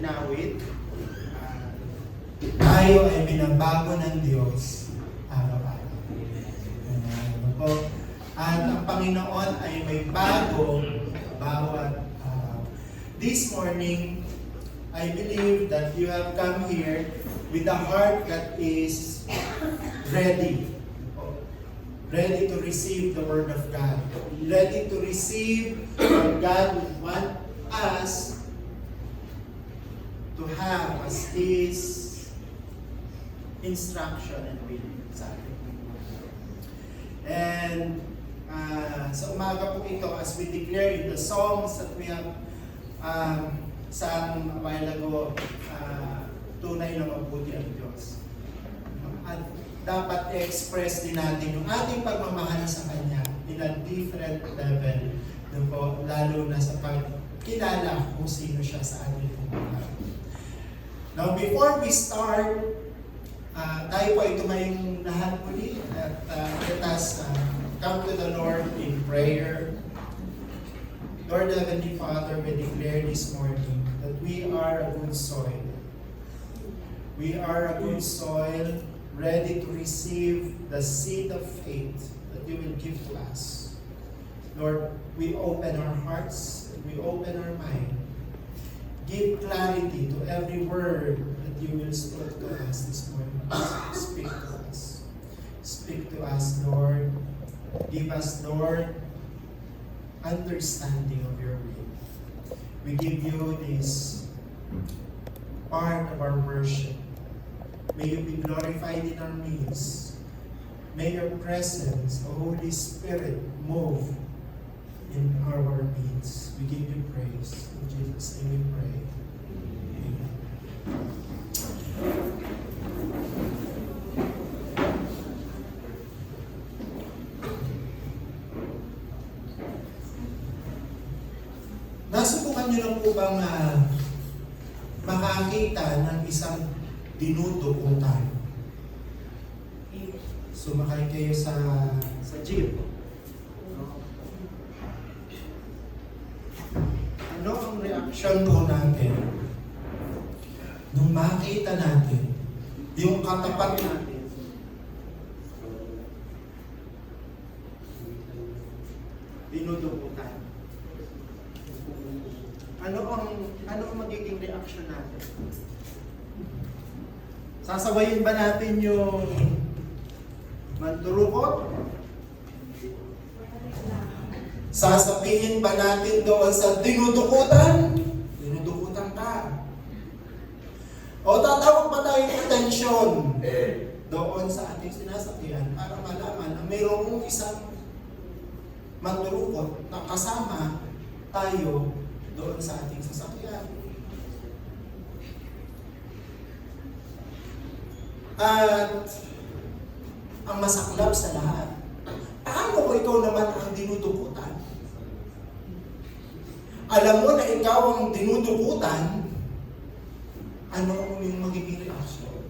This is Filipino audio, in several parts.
inawit, tayo ay binabago ng Diyos araw-araw. Ano po? At ang Panginoon ay may bago bawat araw. This morning, I believe that you have come here with a heart that is ready. Ready to receive the Word of God. Ready to receive what God would want us to have as His instruction and will sa atin. And sa umaga po ito, as we declare in the songs that we have sang a while ago, tunay na mabuti ang Diyos. At dapat i-express din natin yung ating pagmamahal sa Kanya in a different level. Po, lalo na sa pagkilala kung sino siya sa ating pagmamahal. Now, before we start, tayo po ay tumayong lahat muli at let us come to the Lord in prayer. Lord Heavenly Father, we declare this morning that we are a good soil. We are a good soil ready to receive the seed of faith that you will give to us. Lord, we open our hearts, we open our mind. Give clarity to every word that you will speak to us this morning. Speak to us. Speak to us, Lord. Give us, Lord, understanding of your will. We give you this part of our worship. May you be glorified in our midst. May your presence, the Holy Spirit, move in our midst. We give you praise. In Jesus' name we pray. Amen. Nasubukan niyo na po bang makakita ng isang dinudukutan? Sumakay kayo sa jeep. Ano ang reaction po natin nung makita natin yung katapat natin? Dinudukutan. Ano ang magiging reaction natin? Sasabayin ba natin yung mandurukot? Sasabihin ba natin doon sa dinudukutan? Dinudukutan ka. O tatawag pa tayo ng atensyon doon sa ating sinasakyan para malaman na mayroong isang mandurukot na kasama tayo doon sa ating sasakyan. At ang masaklap sa lahat, paano kung ikaw naman ang dinudukutan? Alam mo na ikaw ang dinudukutan, ano ang iyong magiging reaksyon?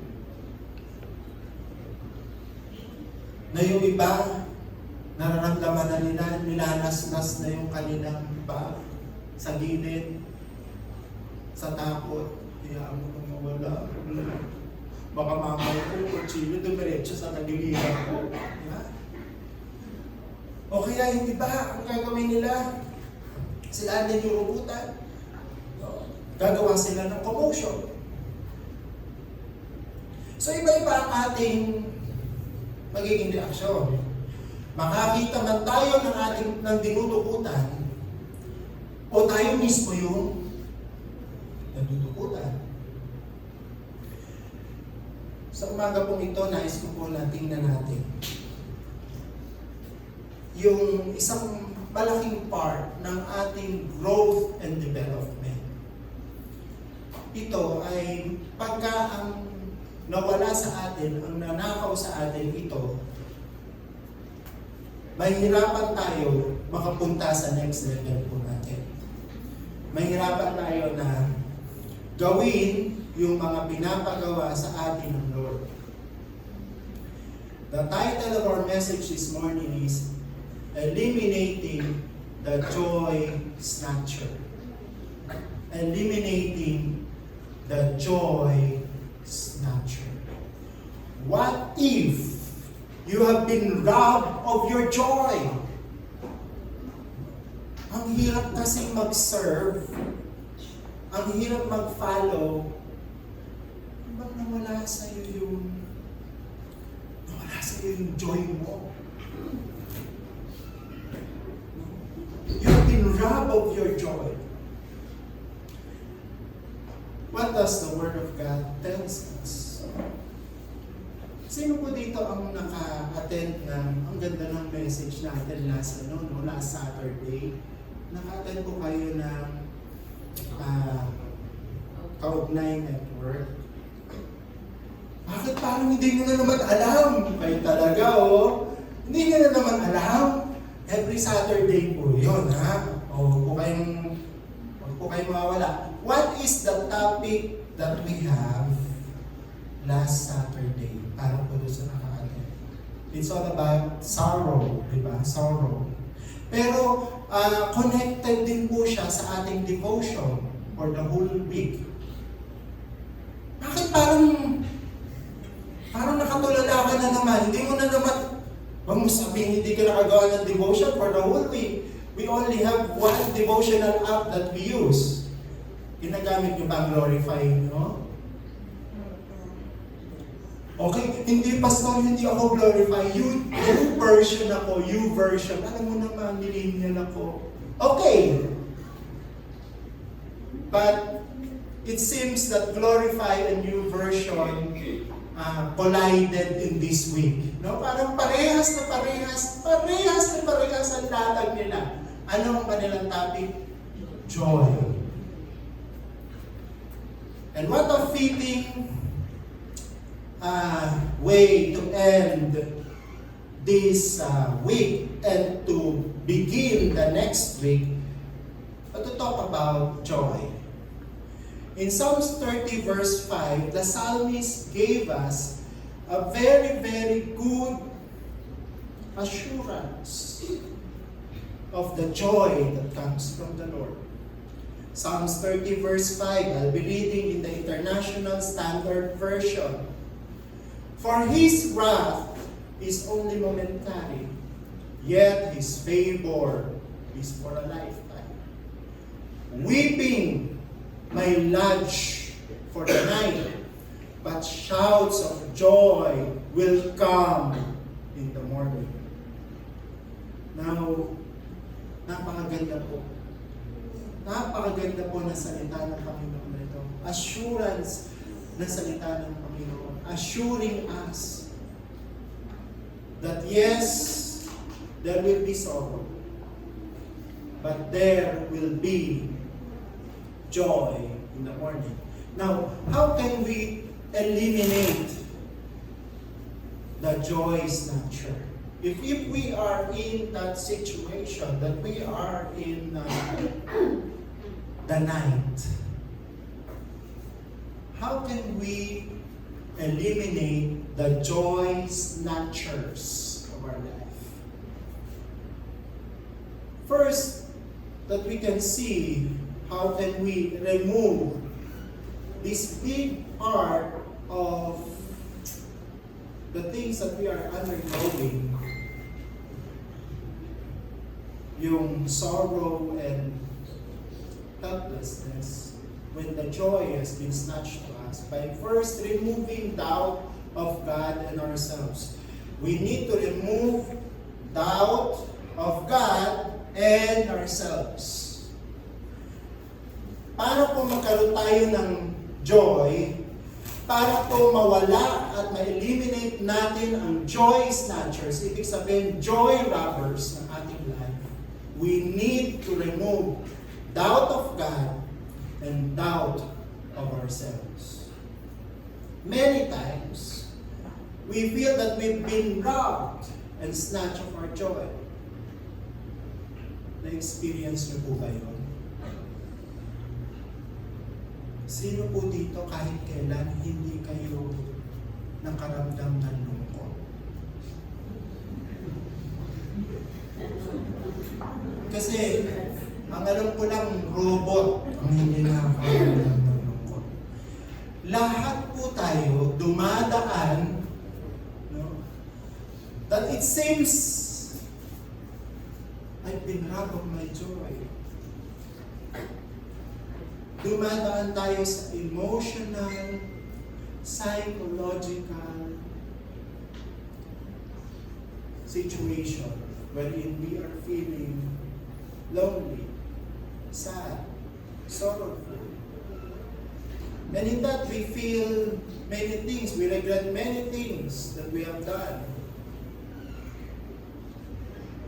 Na yung iba, nararamdaman na nila, nilalaslas na yung kanilang bag sa gilid, sa takot, hayaan mo nang mawala. Baka mamaya ko, kutsilyo, dumiretso sa nagilihan ko. O kaya yung iba, ang gagawin nila, sila din yung ubutan. Gagawa sila ng commotion. So iba-iba ang ating magiging reaksyon. Makakita man tayo ng dinudukutan, o tayo mismo yung nagdudukutan. Sa umaga pong ito, nais ko po na tingnan natin yung isang malaking part ng ating growth and development. Ito ay pagka ang nawala sa atin, ang nanakaw sa atin ito, mahirapan tayo makapunta sa next level po natin. Mahirapan tayo na gawin yung mga pinapagawa sa atin ng Lord. The title of our message this morning is Eliminating the Joy Snatcher. Eliminating the joy snatcher. What if you have been robbed of your joy? Ang hirap kasi mag-serve, ang hirap mag-follow, bang nawala sa'yo yung joy mo. You've been robbed of your joy. What does the Word of God tells us? Sino po dito ang naka-attend ng, ang ganda ng message natin last Saturday? Naka-attend po kayo ng Kaugnay Network. Bakit parang hindi nyo na naman alam? Kayo talaga, oh. Hindi nyo na naman alam. Every Saturday po yun, ha? Huwag po kayong mawawala. What is the topic that we have last Saturday? Para po doon sa nakaka-attend. It's all about sorrow, di ba? Sorrow. Pero connected din po siya sa ating devotion for the whole week. Bakit parang nakatulala ka na naman? Hindi mo na naman, huwag mo sabihin hindi ka nakagawa ng devotion for the whole week. We only have one devotional app that we use. Ginagamit nyo ba Glorify nyo? Okay, hindi pastor, hindi ako Glorify. You version ako, you version. Alam mo naman, millennial ako. Okay. But it seems that Glorify and you version collided in this week. No? Parang parehas ang latag nila. Ano ang kanilang topic? Joy. And what a fitting way to end this week and to begin the next week to talk about joy. In Psalms 30 verse 5, the psalmist gave us a very, very good assurance of the joy that comes from the Lord. Psalms 30 verse 5, I'll be reading in the International Standard Version. For His wrath is only momentary, yet His favor is for a lifetime. Weeping may lodge for the night, but shouts of joy will come in the morning. Now, napakaganda po. Napakaganda po na salita ng Panginoon na ito. Assurance na salita ng Panginoon. Assuring us that yes, there will be sorrow, but there will be joy in the morning. Now, how can we eliminate the joy snatcher? If we are in that situation, that we are in the night, how can we eliminate the joy snatchers of our life? First, that we can see how can we remove this big part of the things that we are undergoing, yung sorrow and helplessness, when the joy has been snatched to us, by first removing doubt of God and ourselves. We need to remove doubt of God and ourselves. Para po magkaroon tayo ng joy, para po mawala at ma-eliminate natin ang joy snatchers, ibig sabihin joy robbers ng ating life, we need to remove doubt of God and doubt of ourselves. Many times, we feel that we've been robbed and snatched of our joy. Na-experience niyo po ba yun? Sino po dito kahit kailan hindi kayo nakaramdam ng lungkot? Kasi, ang alam ko lang, robot ang hindi nakakaramdam ng lungkot. lahat po tayo dumadaan, no, that it seems I've been robbed of my joy. Dumadaan tayo sa emotional, psychological situation wherein we are feeling lonely, sad, sorrowful. And in that we feel many things, we regret many things that we have done.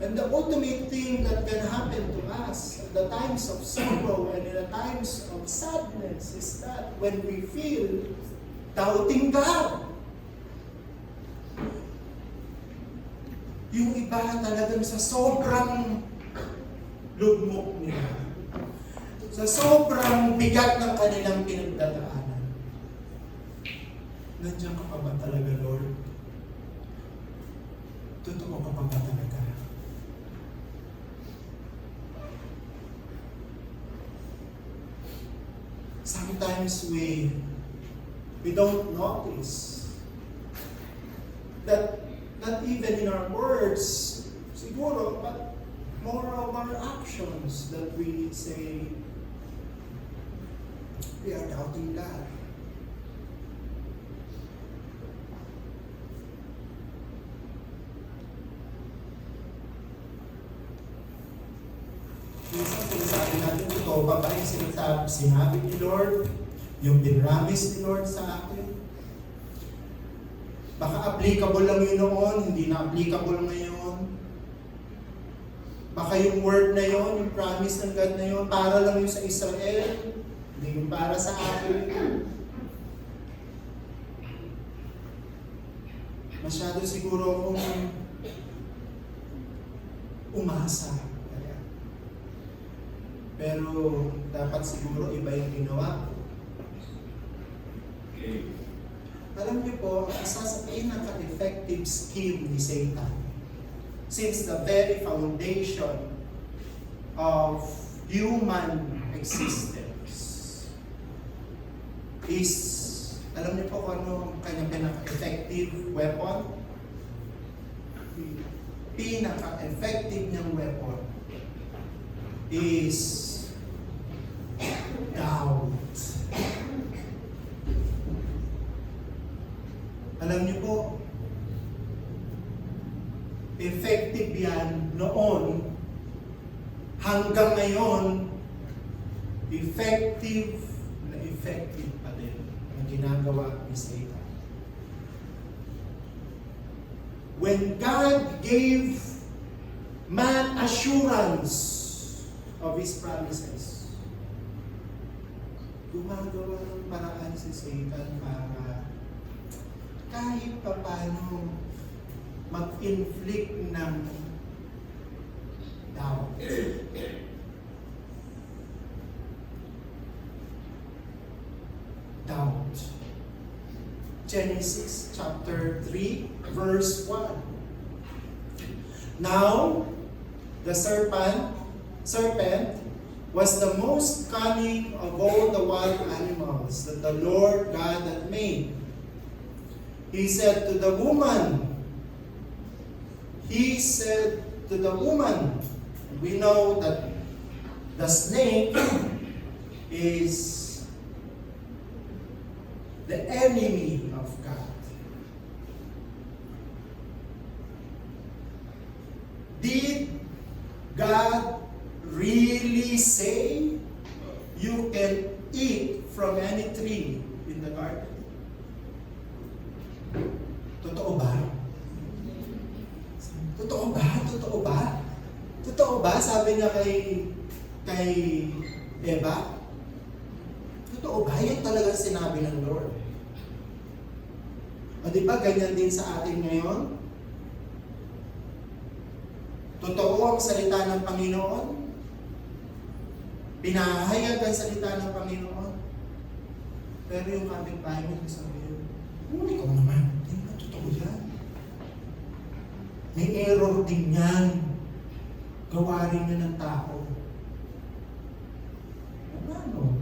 And the ultimate thing that can happen to us at the times of sorrow and in the times of sadness is that when we feel doubting God. Yung iba talagang sa sobrang lugmok nila, sa sobrang bigat ng kanilang pinagdadaanan, nandiyan ka pa ba talaga, Lord? Totoo ka pa ba talaga? Sometimes we don't notice that not even in our words, siguro, but more of our actions that we say, we are doubting God. Minsan sinasabi natin, totoo ba yung sinabi ni Lord, yung binramis ni Lord sa akin? Baka applicable lang yun noon, hindi na applicable ngayon. Baka yung word na yun, yung promise ng God na yun, para lang yun sa Israel, hindi yung para sa akin. Masyado siguro akong umasa. Pero dapat siguro iba yung ginawa ko. Alam niyo po, isa sa pinaka-effective scheme ni Satan, since the very foundation of human existence, is, alam niyo po kung ano ang kanyang pinaka-effective weapon? Pinaka-effective niyang weapon is doubt. Alam niyo po, effective yan noon, hanggang ngayon, effective pa din ang ginagawa ni Satan. When God gave man assurance of His promises, gumagawa ng paraan si Satan para kahit pa paano mag-inflict ng doubt. Doubt. Genesis chapter 3, verse 1. Now, the serpent was the most cunning of all the wild animals that the Lord God had made. He said to the woman, we know that the snake is the enemy of God. Did God really say you can eat from any tree in the garden? Totoo ba? Totoo ba? Totoo ba? Totoo ba? Sabi niya kay Eva. Totoo ba? Yan talaga sinabi ng Lord. O di ba ganyan din sa atin ngayon? Totoo ang salita ng Panginoon? Pinahayag ang salita ng Panginoon? Pero yung kapitbahay mo sabihin, ikaw naman, hindi na totoo yan. May error din yan. Gawa rin yan ng tao. Ano?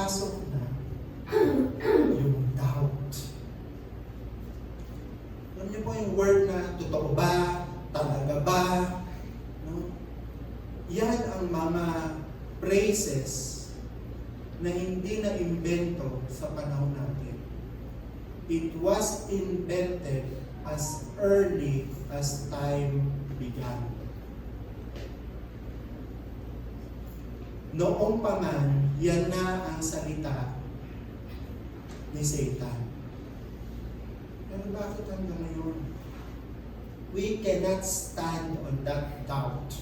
pumapasok na yung doubt. Alam niyo po yung word na totoo ba? Talaga ba? No? Yan ang mga phrases na hindi na imbento sa panahon natin. It was invented as early as time began. Noong pa man, yan na ang salita ni Satan. Pero bakit hanggang ngayon? We cannot stand on that doubt.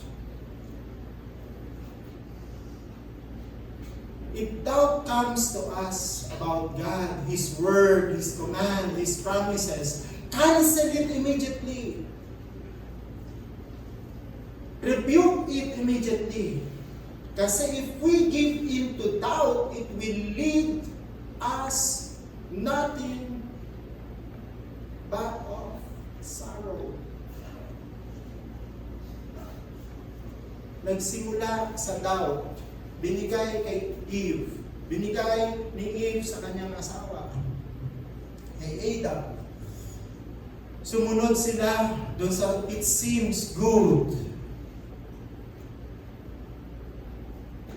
If doubt comes to us about God, His Word, His command, His promises, cancel it immediately. Rebuke it immediately. Kasi if we give in to doubt, it will lead us nothing but of sorrow. Nagsimula sa doubt, binigay kay Eve, binigay ni Eve sa kanyang asawa, kay Adam. Sumunod sila doon sa it seems good.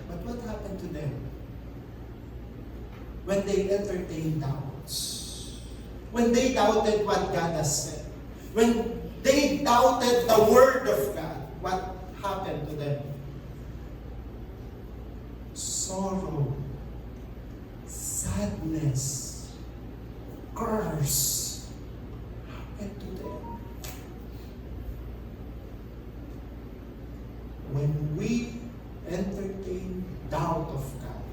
But what happened to them? When they entertained doubts. When they doubted what God has said. When they doubted the Word of God, what happened to them? Sorrow, sadness, curse happened to them. When we entertain doubt of God,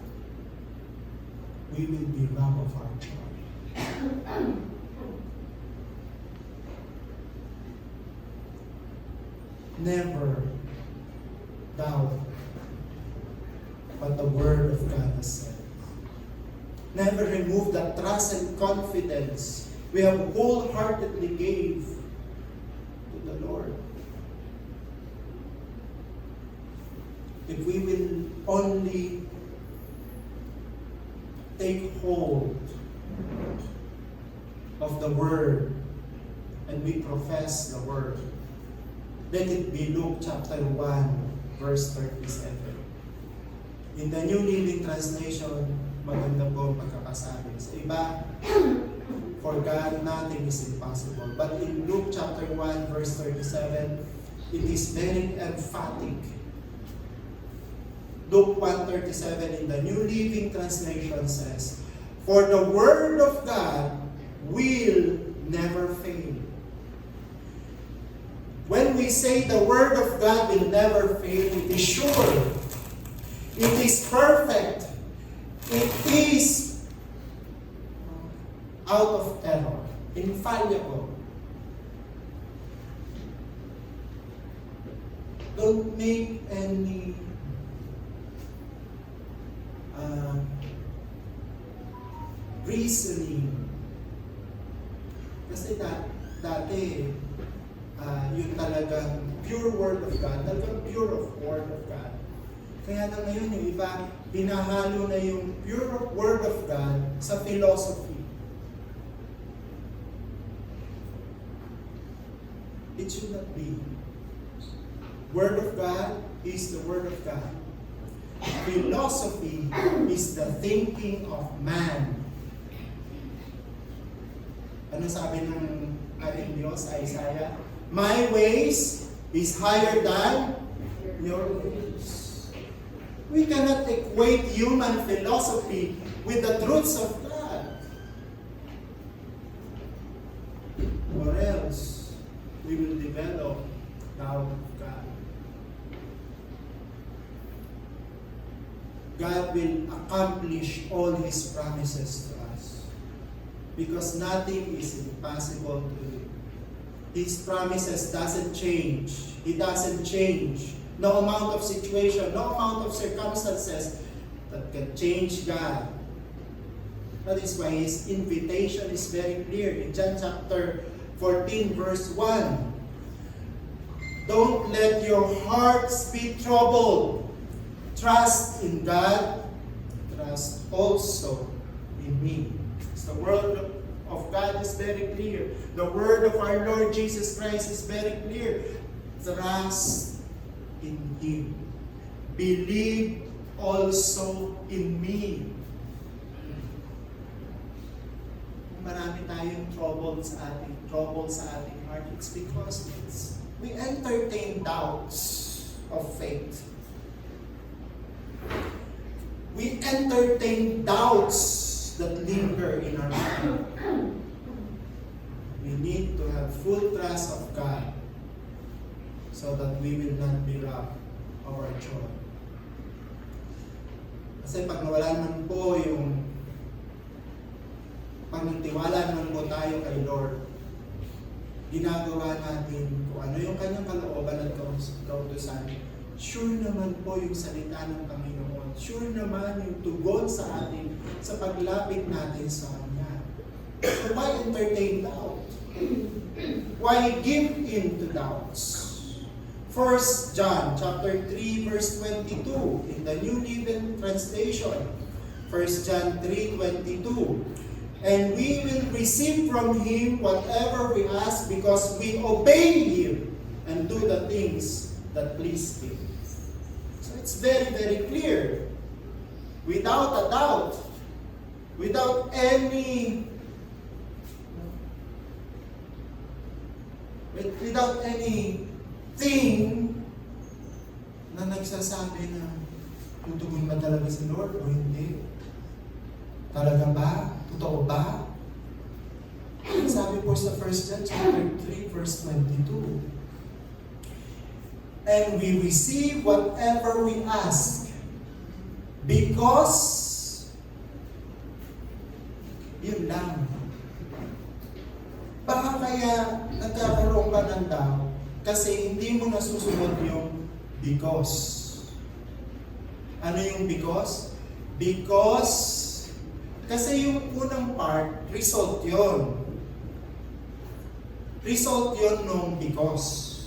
we will be robbed of our joy. Never doubt what the Word of God has said. Never remove that trust and confidence we have wholeheartedly gave to the Lord. If we will only take hold of the Word and we profess the Word, let it be Luke chapter 1, verse 37. In the New Living Translation, maganda po ang pagkakasabi. Sa iba, for God, nothing is impossible. But in Luke chapter 1, verse 37, it is very emphatic. Luke 1:37 in the New Living Translation says, "For the Word of God will never fail." When we say the Word of God will never fail, it is sure. It is perfect. It is out of error. Infallible. Don't make any reasoning. Kasi dati, yung talagang pure Word of God, talagang pure of Word of God. Kaya na ngayon yung iba, pinahalo na yung pure Word of God sa philosophy. It should not be. Word of God is the Word of God. Philosophy is the thinking of man. Ano sabi ng ating Diyos, Isaiah? My ways is higher than your ways. We cannot equate human philosophy with the truths of God. Or else, we will develop doubt of God. God will accomplish all His promises to us. Because nothing is impossible to Him. His promises doesn't change. He doesn't change. No amount of situation, no amount of circumstances that can change God. That is why His invitation is very clear. In John chapter 14, verse 1. Don't let your hearts be troubled. Trust in God. Trust trust also in me. The word of God is very clear. The word of our Lord Jesus Christ is very clear. Trust in Him. Believe also in me. Marami tayong trouble sa ating heart. It's because we entertain doubts of faith. We entertain doubts that linger in our heart. We need to have full trust of God so that we will not be robbed of our joy. Kasi pag nawala naman po yung pagtitiwala naman po tayo kay Lord, ginagawa natin kung ano yung kanyang kalooban at kautusan. Sure naman po yung salita ng Panginoon. Sure naman yung tugon sa atin sa paglapit natin sa Kanya. So why entertain doubt? Why give in to doubts? 1 John chapter 3 verse 22 in the New Living Translation. 1 John 3:22. And we will receive from Him whatever we ask because we obey Him and do the things that please Him. So it's very, very clear. Without a doubt, without anything na nagsasabi na tutugon ba talaga si Lord o hindi? Talaga ba? Totoo ba? Sabi po sa 1 John chapter 3 verse 22. And we receive whatever we ask because yun lang. Baka kaya nagkakaroon ka ng doubt kasi hindi mo nasusunod yung because. Ano yung because? Because kasi yung unang part, result yon. Result yon nung because.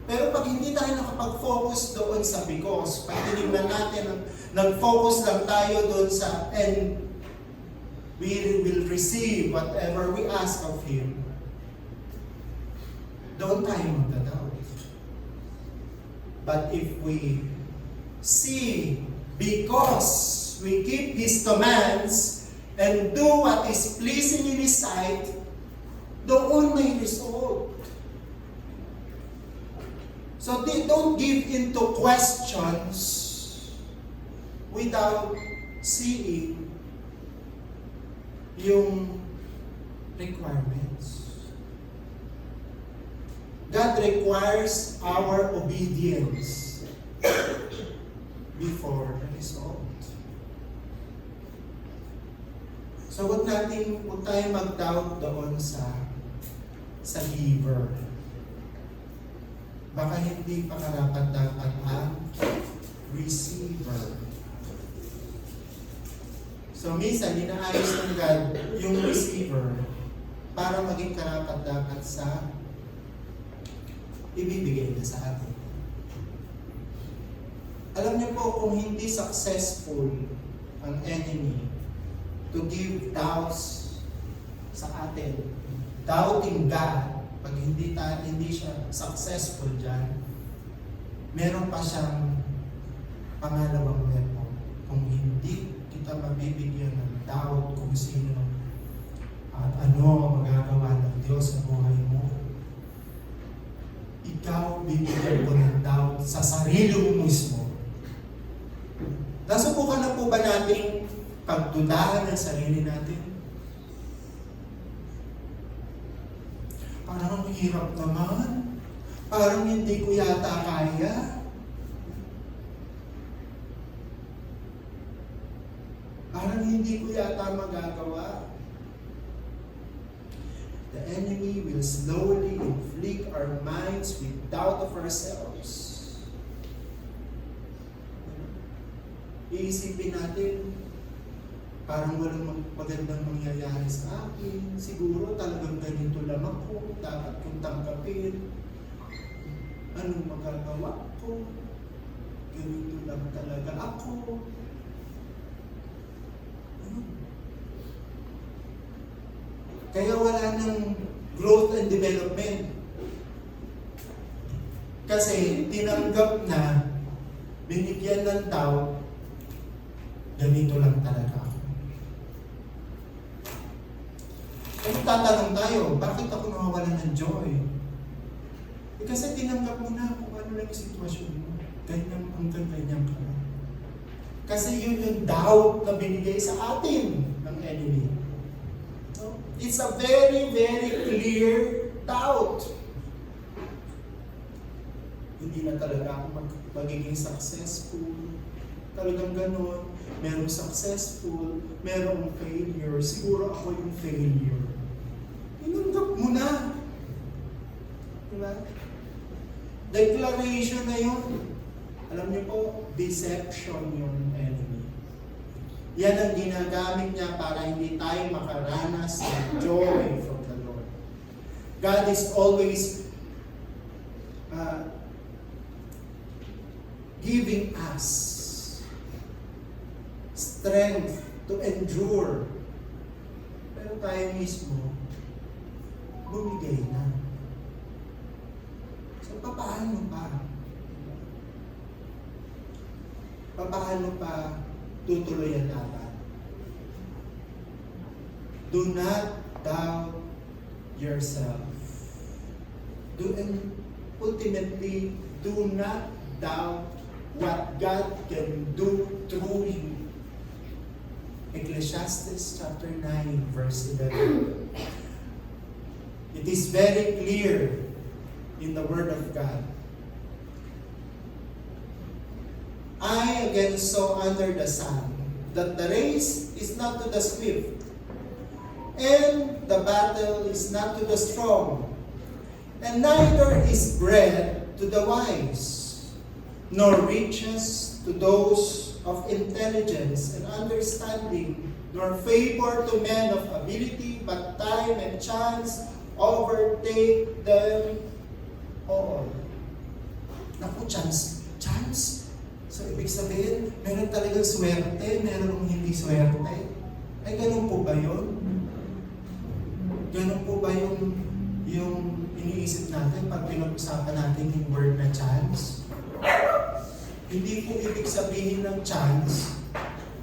Pero pag hindi tayo nakapag-focus doon sa because, pag tinignan natin, nag-focus lang tayo doon sa and we will receive whatever we ask of Him, doon tayo magdadoubt. But if we see because we keep His commands and do what is pleasing in His sight, doon may result. So they don't give into questions without seeing yung requirements. God requires our obedience before the result. So huwag tayo mag-doubt doon sa giver. Baka hindi pa karapat-dapat ang receiver. So minsan, inaayos ng God yung receiver para maging karapat-dapat sa ibibigay niya sa atin. Alam niyo po, kung hindi successful ang enemy to give doubts sa atin, doubting God, pag hindi siya successful dyan, meron pa siyang pangalawang weapon. Kung hindi kita mabibigyan ng doubt kung sino at ano magagawa ng Diyos sa buhay mo, ikaw bibigyan ko ng doubt sa sarili mo mismo. Nasubukan na po ba nating pagdudahan ng sarili natin? Parang hirap naman. Parang hindi ko yata kaya. Parang hindi ko yata magagawa. The enemy will slowly inflict our minds with doubt of ourselves. Iisipin natin, parang walang magandang mangyayari sa akin. Siguro talagang ganito lang ako. Dapat kong tangkapin. Anong magagawa ko? Ganito lang talaga ako. Kaya wala nang growth and development. Kasi tinanggap na, binigyan ng tao, ganito lang talaga ako. Kung tatanong tayo, bakit ako nawawalan ng joy? Kasi tinanggap mo na kung ano lang yung sitwasyon mo. Ganyan, hanggang ganyan ka na. Kasi yun yung doubt na binigay sa atin ng enemy. So, it's a very, very clear doubt. Hindi na talaga ako magiging successful. Talagang ganun. Merong successful, merong failure. Siguro ako yung failure. Tinanggap mo na. Diba? Declaration na yun. Alam niyo po, deception yung enemy. Yan ang ginagamit niya para hindi tayo makaranas ng joy from the Lord. God is always giving us strength to endure. Pero tayo mismo, bumigay na. So, paano pa? Paano pa tutuloy ang laban? Do not doubt yourself. And ultimately, do not doubt what God can do through you. Ecclesiastes chapter 9, verse 11. It is very clear in the Word of God. I again saw under the sun that the race is not to the swift, and the battle is not to the strong, and neither is bread to the wise, nor riches to those of intelligence and understanding, nor favor to men of ability, but time and chance overtake them all. Naku, chance. So, ibig sabihin, meron talagang swerte, meron hindi swerte. Ay, ganun po ba yun? Ganun po ba yung iniisip natin pag pinag-usapan natin yung word na chance? Hindi po ibig sabihin ng chance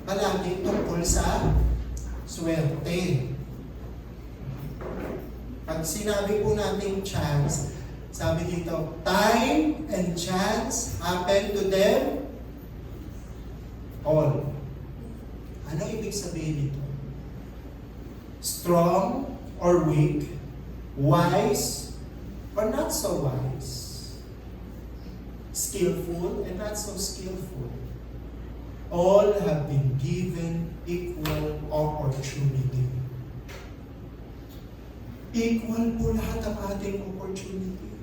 palagi tungkol sa swerte. Pag sinabi po natin chance, sabi dito, time and chance happen to them all. Ano ibig sabihin dito? Strong or weak, wise or not so wise, skillful and not so skillful. All have been given equal opportunity. Equal po lahat ang ating opportunity.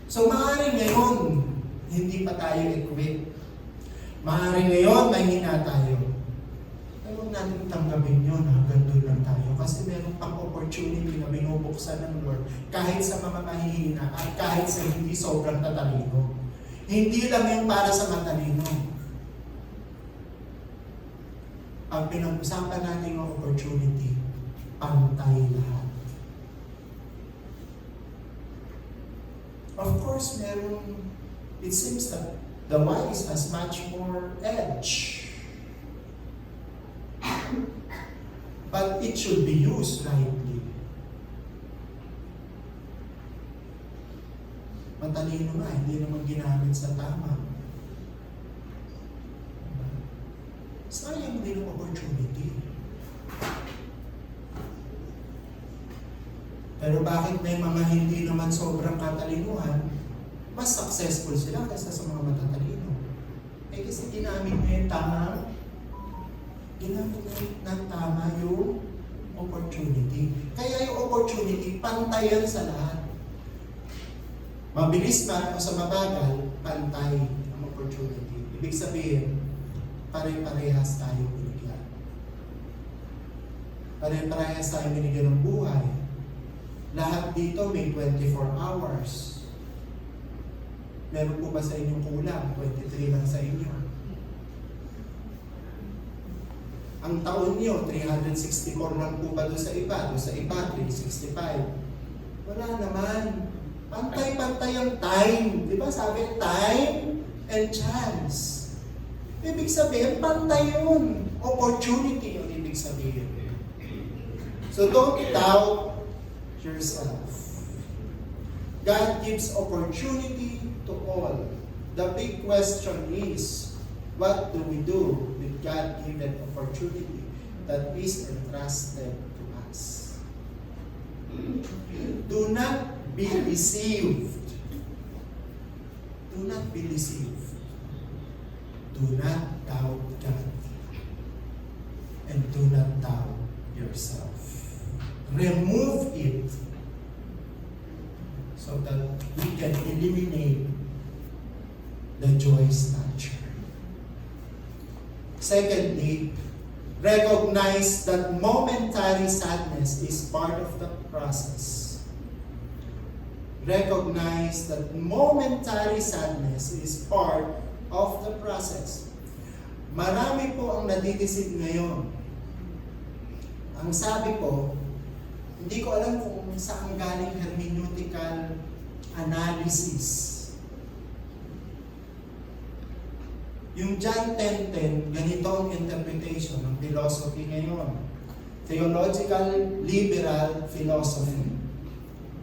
So maaaring ngayon, hindi pa tayo equipped. Maaaring ngayon, mahina tayo. Pero huwag natin tanggapin yun, hanggang doon lang tayo. Kasi meron pang opportunity na binubuksan ng Lord kahit sa mga mahihina at kahit sa hindi sobrang tatalino. Hindi lang yung para sa matalino. Pag pinag-usapan natin yung opportunity, pantay lahat. Of course, it seems that the wise has much more edge. But it should be used rightly. Matalino nga, hindi naman ginamit sa tama. Sayang din ang opportunity. Pero bakit may mga hindi naman sobrang katalinuhan, mas successful sila kaysa sa mga matatalino? Eh kasi ginamit na yung tama, ginamit na ng tama yung opportunity. Kaya yung opportunity, pantayan sa lahat. Mabilis man o sa mabagal, pantay ang opportunity. Ibig sabihin, pare-parehas tayo binigyan. Pare-parehas tayo binigyan ng buhay. Lahat dito may 24 hours. Meron po ba sa inyong kulang? 23 lang sa inyo. Ang taon nyo, 364 lang po ba doon sa iba? Doon sa iba, 365. Wala naman. Pantay-pantay ang time. Di ba sabi, time and chance. Ibig sabihin, pantay yun. Opportunity yung ibig sabihin. So don't doubt yourself. God gives opportunity to all. The big question is, what do we do with God-given opportunity that is entrusted to us? Do not be deceived. Do not be deceived. Do not doubt God. And do not doubt yourself. Remove it so that we can eliminate the joy snatcher. Secondly, recognize that momentary sadness is part of the process. Recognize that momentary sadness is part of the process. Marami po ang nadidisip ngayon. Ang sabi ko, hindi ko alam kung saan galing hermeneutical analysis. Yung John 10:10, ganito ang interpretation ng philosophy ngayon. Theological liberal philosophy.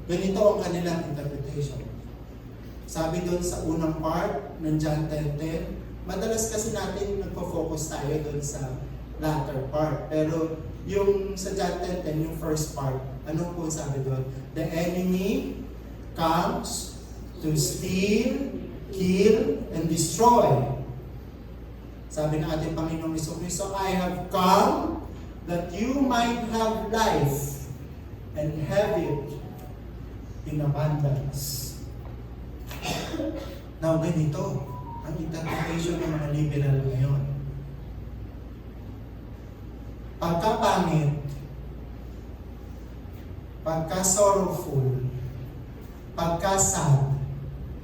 Ganito ang kanilang interpretation. Sabi doon sa unang part ng John 10:10, madalas kasi natin nagpo-focus tayo doon sa latter part. Pero yung sa John 10:10, yung first part, ano po sabi doon? The enemy comes to steal, kill, and destroy. Sabi ng ating Panginoong Jesucristo, I have come that you might have life and have it in abundance. Now, ganito ang interpretation ng mga liberal ngayon. Pagka-pangit, pagka-sorrowful, pagka-sad,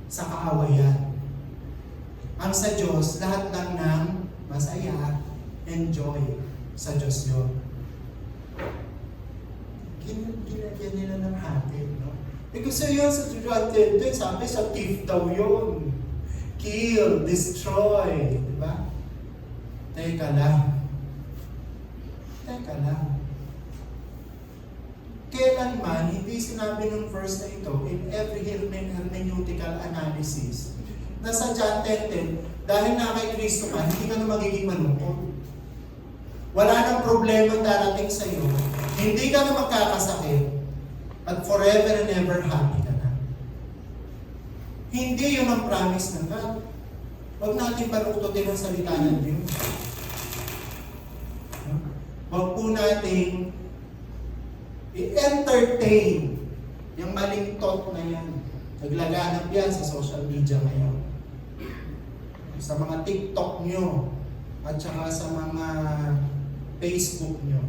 sa kaawayan. Ang sa Diyos, lahat lang ng masaya, enjoy sa Diyos yun. Ginagyan nila ng hatid, no? Because so yun sa John 10:10, sabi sa thief daw yun. Kill, destroy, di ba? Teka lang. Teka lang. Kailanman, hindi sinabi ng verse na ito, in every hermeneutical analysis, na sa John 10:10, dahil na kay Kristo ka, hindi ka na magiging malungkot. Wala nang problema darating sa iyo. Hindi ka na magkakasakit. At forever and ever happy ka na. Hindi yun ang promise ng God. Huwag natin panututin ang salita ng Diyos. Huwag po natin i-entertain yung maling thought na yan. Naglaganap yan sa social media ngayon. Sa mga TikTok nyo, at saka sa mga Facebook nyo.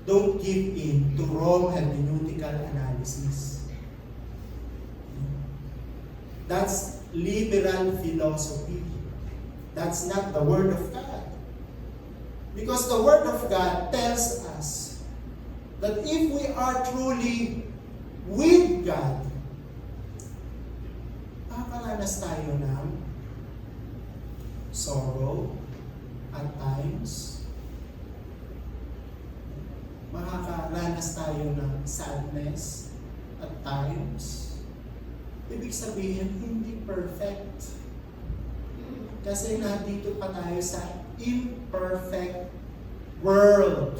Don't give in to wrong hermeneutical analysis. That's liberal philosophy. That's not the Word of God. Because the Word of God tells us that if we are truly with God, makakaranas tayo ng sorrow at times. Makakaranas tayo ng sadness at times. Ibig sabihin, hindi perfect. Kasi nandito pa tayo sa imperfect world.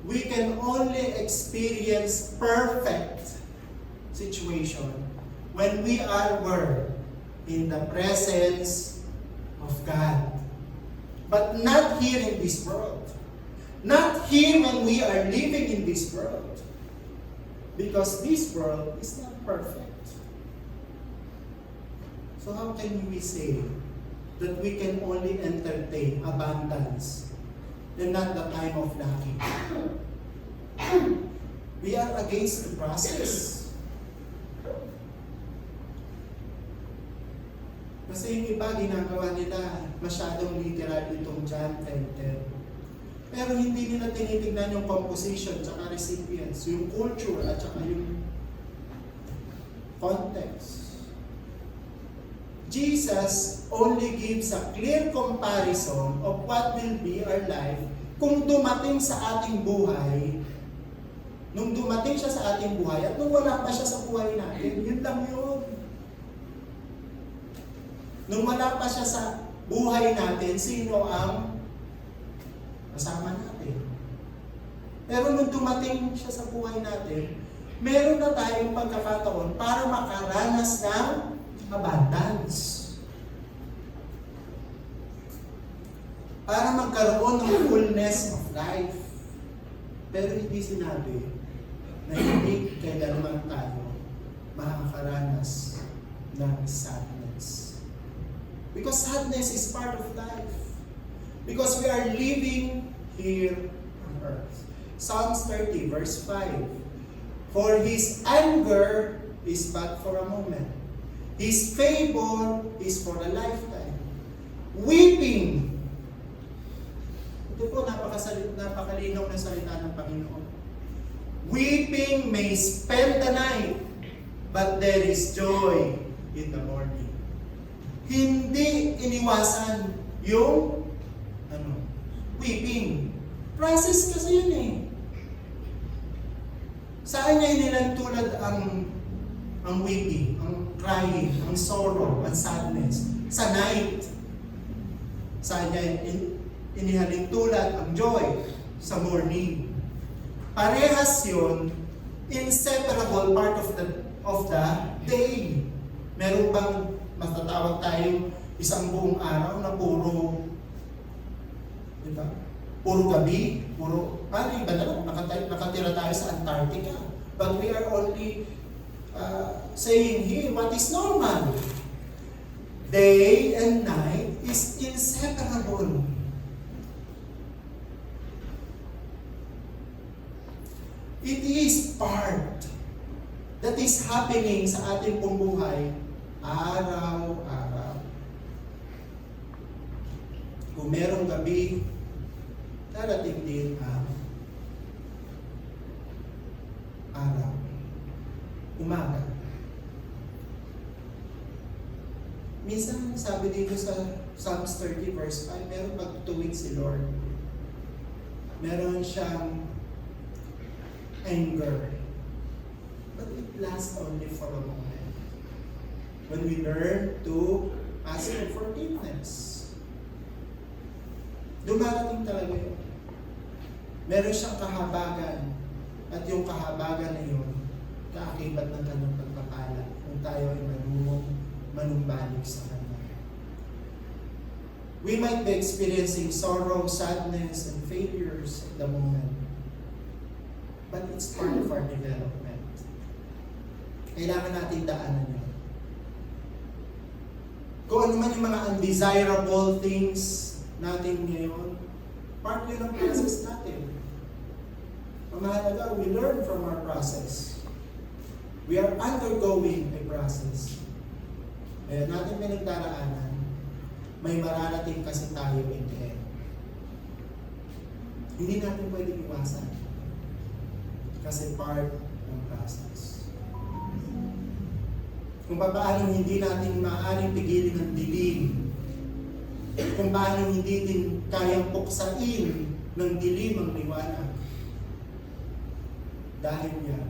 We can only experience perfect situation when we are where? In the presence of God. But not here in this world. Not here when we are living in this world. Because this world is not perfect. So how can we say that we can only entertain abundance and not the time of lacking? We are against the process. Kasi yung iba ginagawa nila, masyadong literal itong John 10:10. Pero hindi nila tinitingnan yung composition tsaka recipients, yung culture at tsaka yung context. Jesus only gives a clear comparison of what will be our life kung dumating sa ating buhay, nung dumating siya sa ating buhay at nung wala pa siya sa buhay natin, yun lang yun. Nung wala pa siya sa buhay natin, sino ang kasama natin? Pero nung dumating siya sa buhay natin, meron na tayong pagkakataon para makaranas ng abundance. Para magkaroon ng fullness of life. Pero hindi sinabi na hindi kailanman tayo makakaranas ng sadness. Because sadness is part of life. Because we are living here on earth. Psalms 30 verse 5. For His anger is but for a moment. His favor is for a lifetime. Weeping. Ito po, napakalinaw na salita ng Panginoon. Weeping may spend the night, but there is joy in the morning. Hindi iniwasan yung weeping. Process kasi yun eh. Saan niya inilantulad ang weeping, ang crying, ang sorrow, ang sadness? Sa night. Saan niya inihalintulad ang joy? Sa morning. Parehas yun, inseparable part of the day. Meron bang matatawag tayo isang buong araw na puro, di ba? Puro gabi, parang iba na lang, nakatira tayo sa Antarctica. But we are only saying here what is normal. Day and night is inseparable. It is part that is happening sa ating pamumuhay araw-araw. Kung merong gabi, darating din ang araw. Umaga. Minsan, sabi dito sa Psalms 30 verse 5, meron pagtuwid si Lord. Meron siyang anger. But it lasts only for a moment. When we learn to ask for forgiveness. Dumarating talaga yun. Meron siyang kahabagan. At yung kahabagan na yun, kaakibat ng kanyang pagpapala kung tayo ay manumbalik sa Kanya. We might be experiencing sorrow, sadness, and failures at the moment. But it's part of our development. Kailangan natin daanan yun. Kung ano man yung mga undesirable things natin ngayon, part yun ang process natin. Ang mahalaga, we learn from our process. We are undergoing a process. Kaya natin pinagdaraanan, may mararating kasi tayo in the end. Hindi natin pwedeng iwasan. Kasi part ng process. Kung paano hindi natin maaaring pigilin ng dilim, kung paano hindi din kayang puksain ng dilim ang liwanag, dahil yan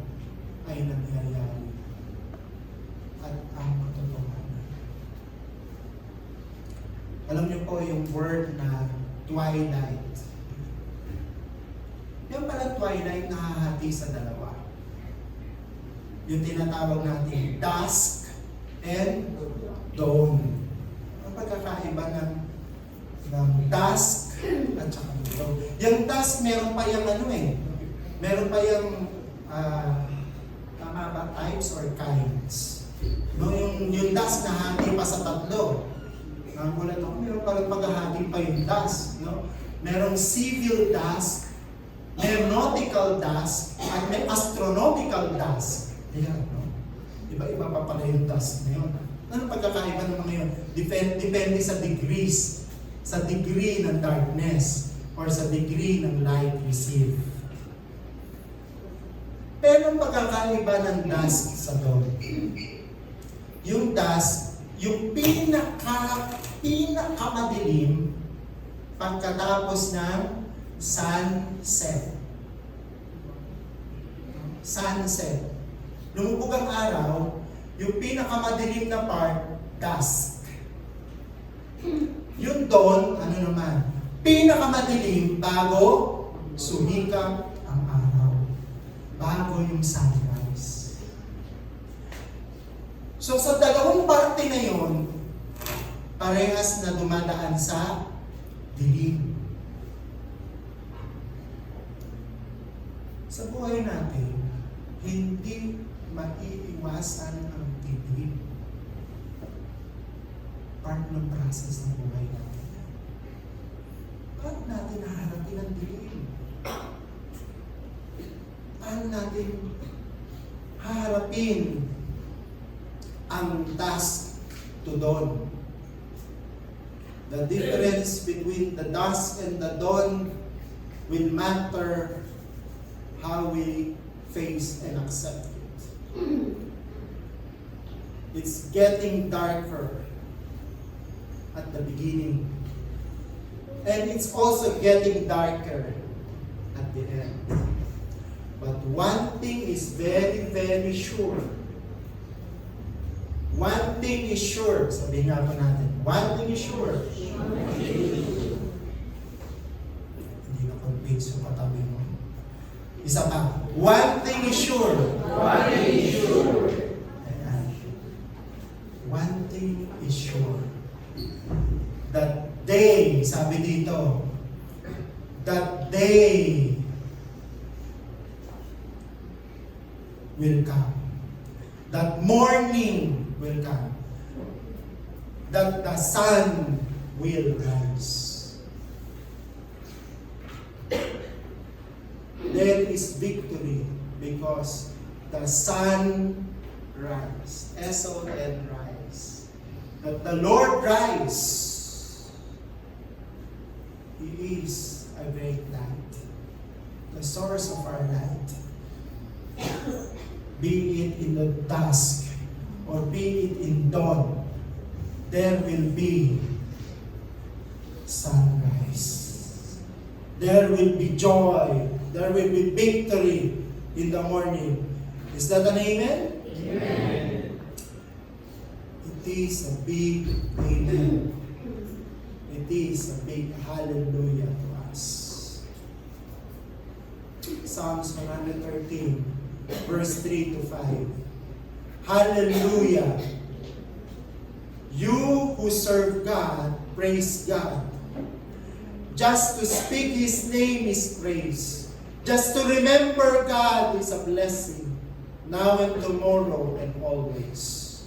ay nangyayari at ang katotohanan. Alam niyo po yung word na twilight. Yung pala twilight nahahati sa dalawa. Yung tinatawag natin dusk and dawn. Ang pagkakaiba ng dusk at saka dawn. Yung dusk meron pa yung meron pa yung tama ba? Types or kinds. No, yung dusk nahati pa sa tatlo. Nagulat ako, meron pa rin paghahati pa yung dusk. No? Merong civil dusk, may nautical dusk, at may astronomical dusk. Ayan, no? Iba-iba pa pala yung dusk na yun. Ano pagkakaiba ng mga yun? Depende sa degrees sa degree ng darkness or sa degree ng light received. Pero ang pagkakaiba ng dusk sa dawn, yung dusk, yung pinakamadilim pagkatapos ng sunset. Sunset. Lumubog ang araw, yung pinakamadilim na part, dusk. Yung dawn, ano naman? Pinakamadilim bago sumikap ang araw. Bago yung sunrise. So sa dalawang parte na yon, parehas na dumadaan sa dilim. Sa buhay natin, hindi maiiwasan ang dilim. Part ng process ng buhay natin. Paano natin haharapin ang dilim? Paano natin haharapin ang dusk to dawn? The difference between the dusk and the dawn will matter how we face and accept it. It's getting darker at the beginning. And it's also getting darker at the end. But one thing is very, very sure. One thing is sure. Sabihin nga po natin. One thing is sure. Hindi na convince yung katabi mo. Isa pa. One thing is sure. One thing is sure. Ayan. One thing is sure. That day, sabi dito, that day will come. That morning will come. That the sun will rise. There is victory because the sun rise. S-O-N rise. That the Lord rise. He is a great light. The source of our light. Be it in the dusk or be it in dawn, there will be sunrise. There will be joy. There will be victory in the morning. Is that an amen? Amen. It is a big amen. It is a big hallelujah to us. Psalms 113, verse 3 to 5. Hallelujah. You who serve God, praise God. Just to speak His name is praise. Just to remember God is a blessing, now and tomorrow and always.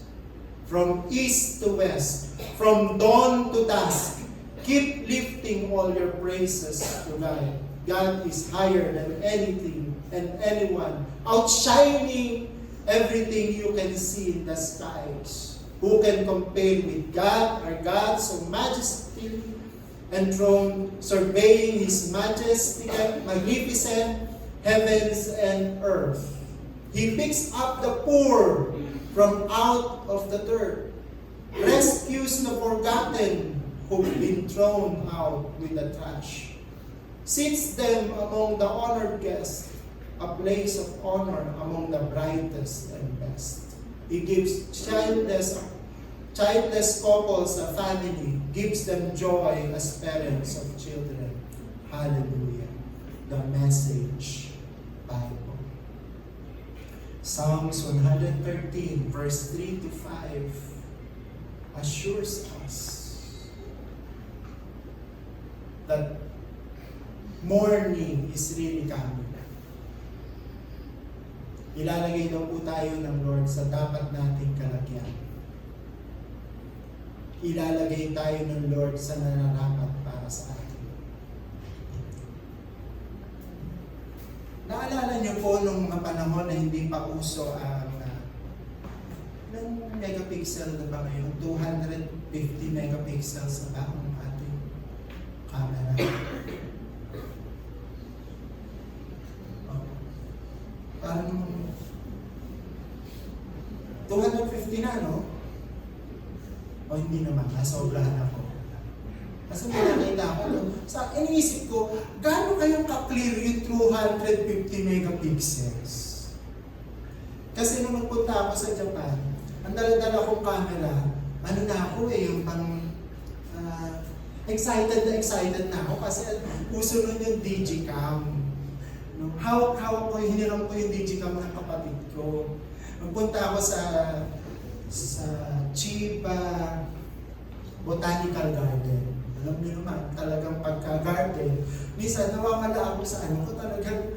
From east to west, from dawn to dusk, keep lifting all your praises to God. God is higher than anything and anyone, outshining everything you can see in the skies. Who can compare with God, our God, so majesty enthroned, surveying His majesty, magnificent heavens and earth. He picks up the poor from out of the dirt, rescues the forgotten who've been thrown out with the trash, seats them among the honored guests, a place of honor among the brightest and best. He gives childless couples a family, gives them joy as parents of children. Hallelujah. The Message Bible. Psalms 113, verse 3 to 5 assures us that morning is really coming. Ilalagay daw po tayo ng Lord sa dapat nating kalagyan. Ilalagay tayo ng Lord sa nararapat para sa atin. Naalala niyo po nung mga panahon na hindi pa uso ang megapixel na ba ngayon? 250 megapixels na ba ang ating Parang 250 na, no? O hindi naman, nasobrahan ako. Kasi may nakita ako, no? Iniisip ko, gaano kayong ka-clear yung 250 megapixels? Kasi nung nagpunta ako sa Japan, ang dala-dala kong camera, ano na ako yung excited na ako kasi uso nun yung Digicam. No? Hawak ko, hiniram ko yung Digicam ng kapatid ko. Nagpunta ako sa Chiba Botanical Garden. Alam niyo naman, talagang pagka-garden, minsan nawawala ako sa ano ko talagang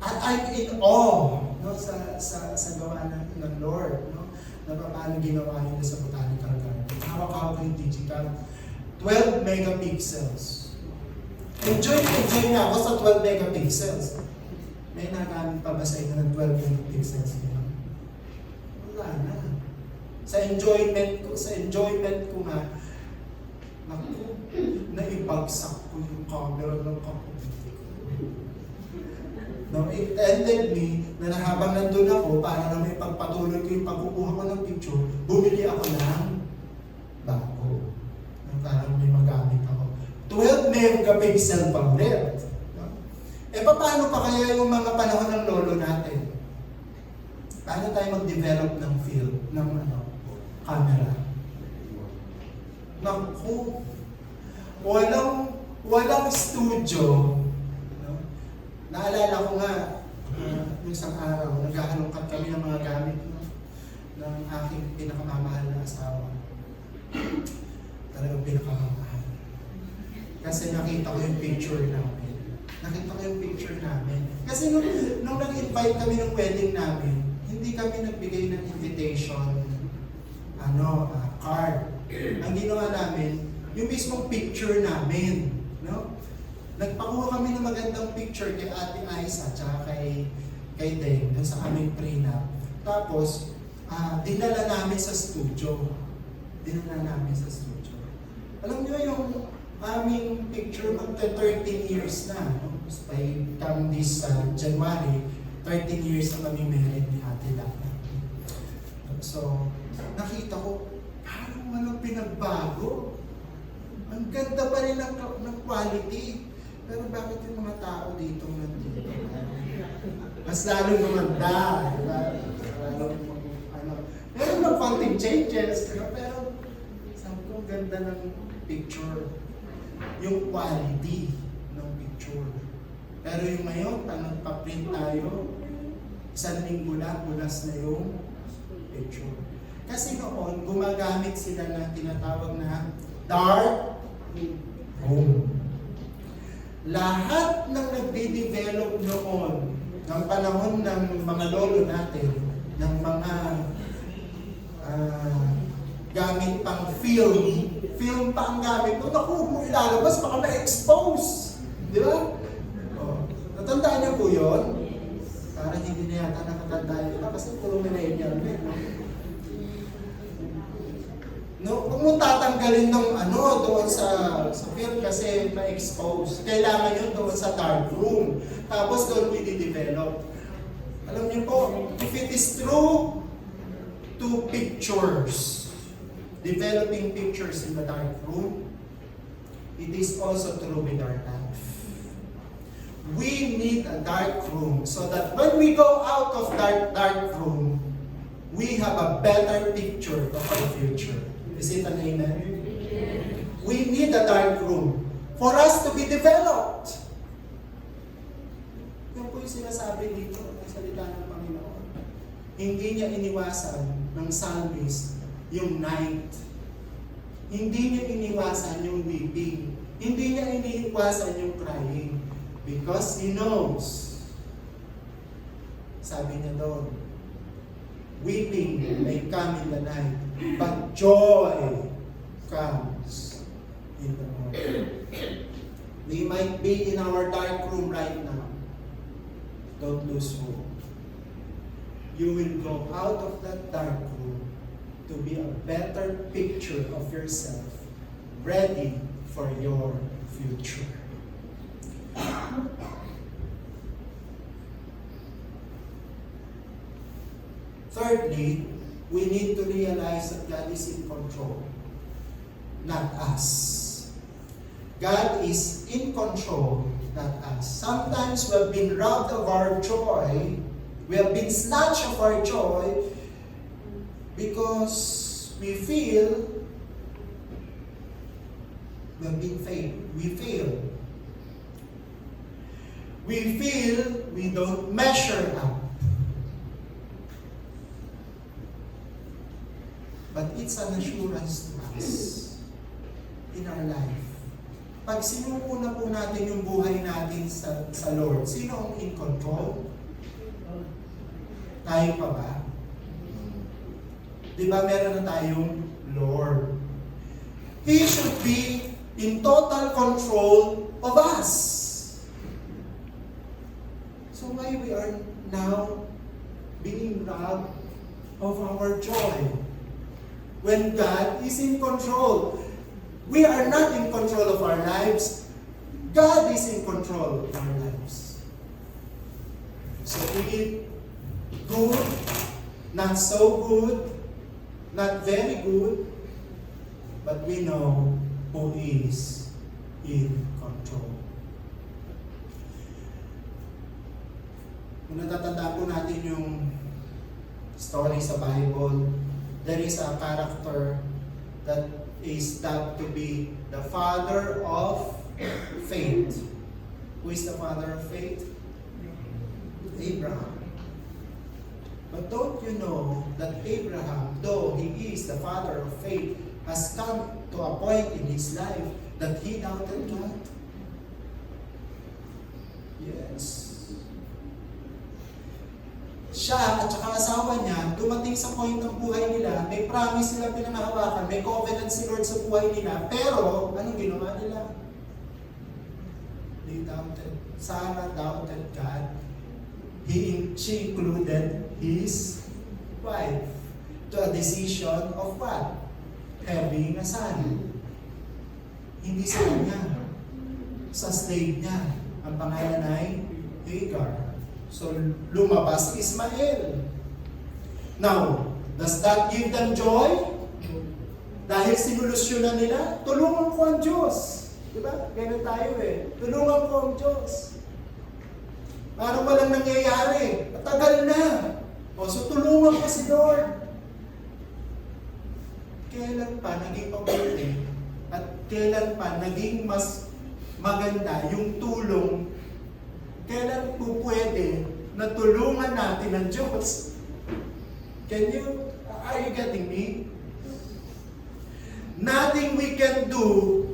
I'm in awe, no, sa gawa ng Lord, no, na paano ginawa niya sa Botanical Garden. Hawak-hawak yung Digicam, 12 megapixels. Enjoy na ako sa 12 megapixels. May nagamit pa ba sa inyo ng 12 megapixels? Wala na. Sa enjoyment ko nga, naku, naibagsak ko yung camera ng kapatid ko. No, it ended me na habang nandun ako, para na may pagpatuloy ko yung pagkukuha ko ng picture, bumili ako ng bago. Parang may magamit ako. 12 megapixel pa ulit. No? Paano pa kaya yung mga panahon ng lolo natin? Paano tayo mag-develop ng film, ng camera? Naku, walang studio. No? Naalala ko nga, yung isang araw, naghahalongkat kami ng mga gamit, no? Ng aking pinakamamahal na asawa. Talagang pinakamamahal. Kasi nakita ko yung picture namin. Kasi nung nag-invite kami ng wedding namin, hindi kami nagbigay ng invitation, card. Ang ginawa namin, yung mismong picture namin, no? Nagpakuha kami ng magandang picture kay Ate Aiza at kay Deng, dun sa aming prenup. Tapos, dinala namin sa studio. Alam niyo yung aming picture magta-13 years na. No? By come this January, 13 years na kami married ni Ate Lana. So, nakita ko, parang walang pinagbago. Ang ganda pa rin ng quality. Pero bakit yung mga tao dito nandito? Mas lalong gumanda. Diba? Meron lang konting changes. Pero sabi ko, ang ganda ng picture. Yung quality ng picture. Pero yung ngayon, pag nagpa-print tayo, isang linggo lang, bulas na yung picture. Kasi noon, gumagamit sila ng tinatawag na dark room. Lahat ng nagde-develop noon, ng panahon ng mga lolo natin, ng mga gamit pang film pa ang gamit. Naku, huwag mo ilalabas, baka ma-expose. Di ba? Natandaan niyo po yun? Parang hindi na yata nakatandaan yun. Kasi puro millennial na yun. No, kung mo tatanggalin ng doon sa film kasi ma-expose. Kailangan yun doon sa dark room. Tapos doon mo i-develop. Alam niyo po, if it is true to pictures, developing pictures in the dark room, it is also true with our life. We need a dark room so that when we go out of dark room, we have a better picture of our future. Is it an amen? We need a dark room for us to be developed. Yan po yung sinasabi dito ng salita ng Panginoon. Hindi niya iniwasan ng psalmist yung night. Hindi niya iniwasan yung weeping. Hindi niya iniwasan yung crying. Because He knows. Sabi niya doon, weeping may come in the night, but joy comes in the morning. We might be in our dark room right now. Don't lose hope. You will go out of that dark room to be a better picture of yourself, ready for your future. Thirdly, we need to realize that God is in control, not us. God is in control, not us. Sometimes we have been robbed of our joy, we have been snatched of our joy because we feel we have been failed. We fail. We feel we don't measure up. But it's an assurance to us in our life. Pag sinumuna po natin yung buhay natin sa Lord, sino ang in control? Tayo pa ba? Di ba meron na tayong Lord? He should be in total control of us. So why we are now being robbed of our joy? When God is in control. We are not in control of our lives. God is in control of our lives. So be it good, not so good, not very good, but we know who is in control. Kung natatanda po natin yung story sa Bible, there is a character that is dubbed to be the father of faith. Who is the father of faith? Abraham. But don't you know that Abraham, though he is the father of faith, has come to a point in his life that he doubted God? Yes. Siya at saka asawa niya, dumating sa point ng buhay nila, may promise sila pinangahawakan, may covenant si Lord sa buhay nila, pero anong ginawa nila? They doubted. Sarah doubted God. She included his wife to a decision of what? Having a son. Hindi sa kanya. Sa slave niya. Ang pangalan ay Hagar. So, lumabas si Ismael. Now, does that give them joy? Dahil sinolusyonan nila, tulungan ko ang Diyos. Diba? Ganun tayo eh. Tulungan ko ang Diyos. Parang walang nangyayari. Matagal na. O, so tulungan ko si Lord. Kailan pa naging pabuti at kailan pa naging mas maganda yung tulong? Kailan po pwede na tulungan natin ng Diyos? Are you getting me? Nothing we can do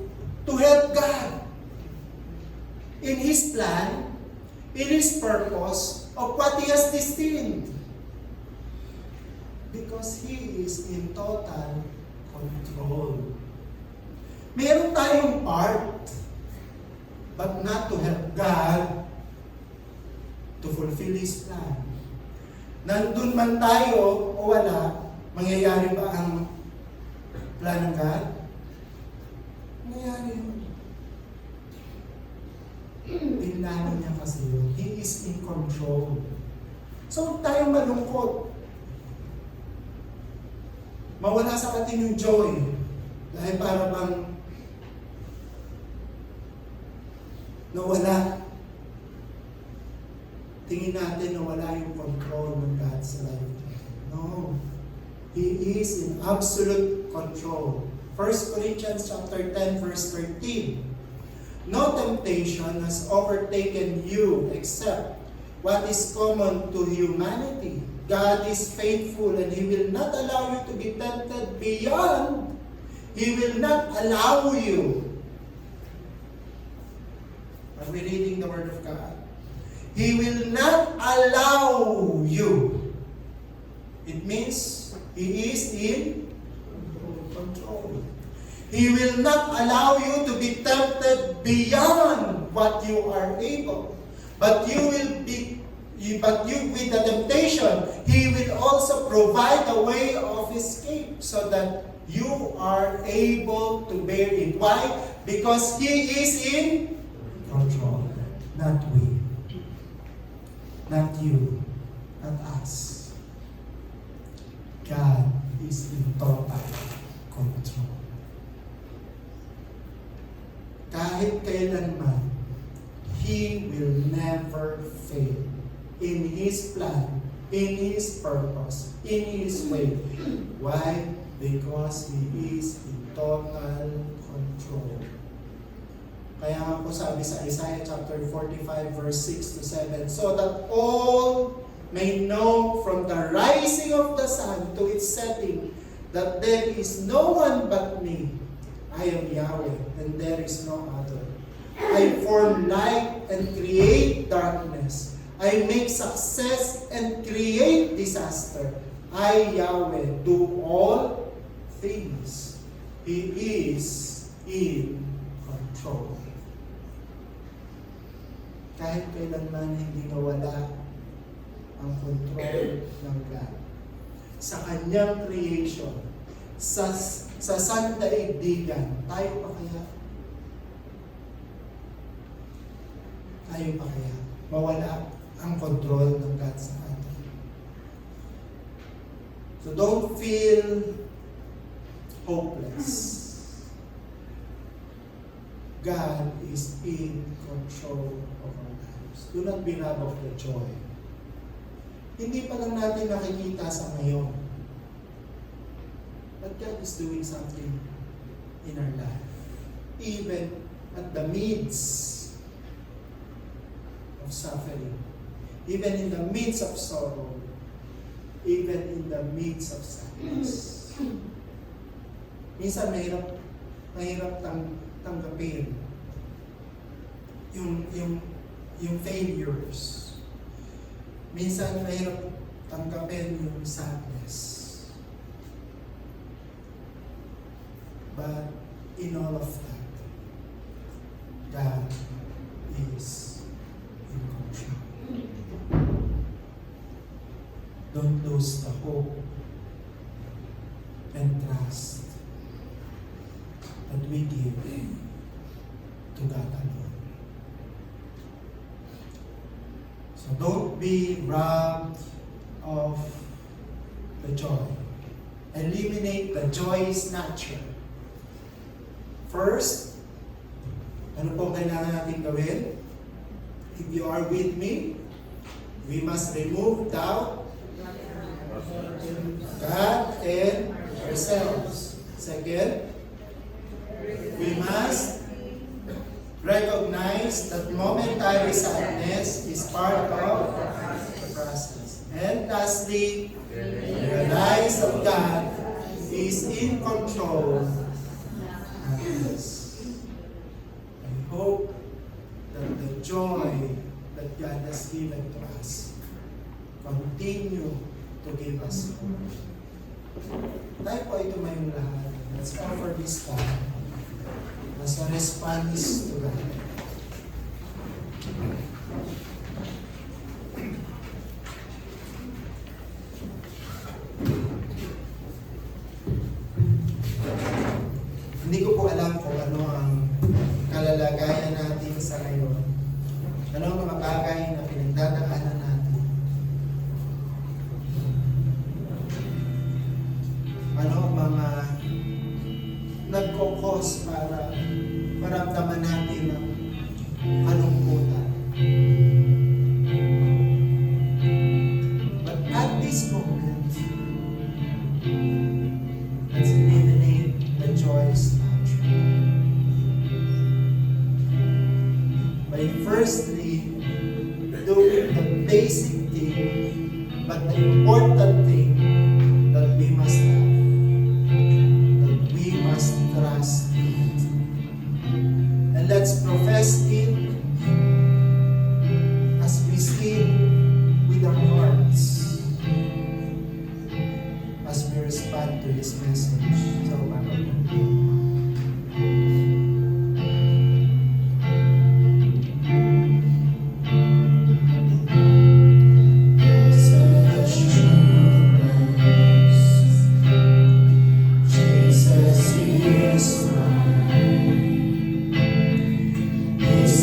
to help God in His plan, in His purpose, of what He has destined. Because He is in total control. Meron tayong part, but not to help God to fulfill His plan. Nandun man tayo o wala, mangyayari ba ang plan ng God? Mangyayari yun. Pinlano niya kasi yun. He is in control. So, huwag tayong malungkot. Mawala sa atin yung joy. Dahil para bang nawala. Tingin natin na wala yung control ng God sa life. No. He is in absolute control. 1 Corinthians chapter 10, verse 13. No temptation has overtaken you except what is common to humanity. God is faithful and He will not allow you to be tempted beyond. He will not allow you. Are we reading the Word of God? He will not allow you. It means He is in control. He will not allow you to be tempted beyond what you are able. But with the temptation, He will also provide a way of escape so that you are able to bear it. Why? Because He is in control, not we. Not you, not us. God is in total control. Kahit kailanman, He will never fail in His plan, in His purpose, in His way. Why? Because He is in total control. Kaya nga po sabi sa Isaiah chapter 45 verse 6 to 7, so that all may know from the rising of the sun to its setting that there is no one but me. I am Yahweh and there is no other. I form light and create darkness. I make success and create disaster. I, Yahweh, do all things. He is in control. Kahit kailanman hindi nawala ang control ng God. Sa kanyang creation, sa sandaigdigan, tayo pa kaya? Tayo pa kaya? Mawala ang control ng God sa atin. So don't feel hopeless. God is in control of our lives. Do not be robbed of the joy. Hindi pa lang natin nakikita sa ngayon. But God is doing something in our life. Even at the midst of suffering. Even in the midst of sorrow. Even in the midst of sadness. Minsan mahirap tanggapin yung failures. Minsan mahirap tanggapin yung sadness. But in all of that, God is in control. Don't lose the hope and trust that we give to God alone. So don't be robbed of the joy. Eliminate the joyous nature. First, ano po kailangan natin gawin? If you are with me, we must remove doubt, God, and ourselves. Second, we must recognize that momentary sadness is part of the process. And lastly, realize that God is in control of this. I hope that the joy that God has given to us continue to give us hope. Tayo po ay tumayong lahat. Let's offer this time as a response to God. Hindi ko po alam kung ano ang kalalagayan natin sa ngayon. Ano ang mga bagay na pinagdadaanan natin. Ano ang mga nagkokos para maramdaman natin ang kalungkutan. But at this moment, let's eliminate the joyous nature. By firstly doing the basic thing, but the important thing that we must have. Trust it. And let's profess it as we sing with our hearts as we respond to His message. So, Jesus is mine. His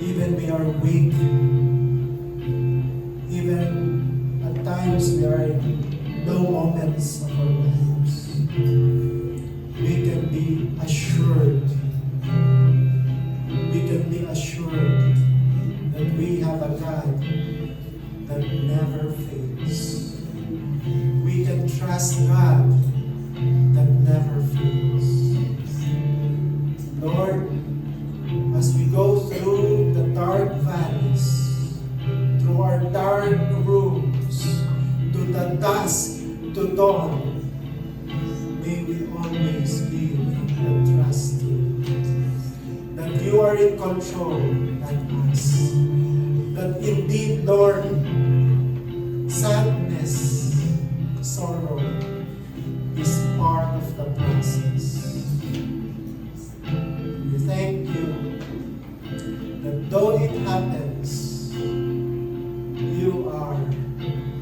Even we are weak, even at times we are in low moments of our lives, we can be assured, that we have a God that never fails. We can trust God that never fails. Lord, as we go through the dark valleys, through our dark rooms, to the dusk, to dawn, may we always give the trust to you. That you are in control, not us. That indeed, Lord, sadness, sorrow is part of the process. We thank you that though it happens, you are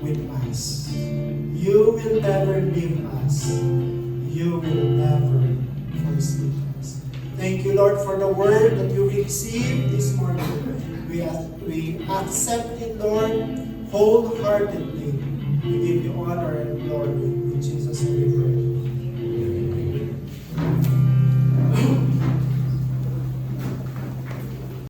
with us. You will never leave us. You will never forsake us. Thank you, Lord, for the word that you received this morning. We accept it, Lord, wholeheartedly. We give you honor and glory. In Jesus' name we pray.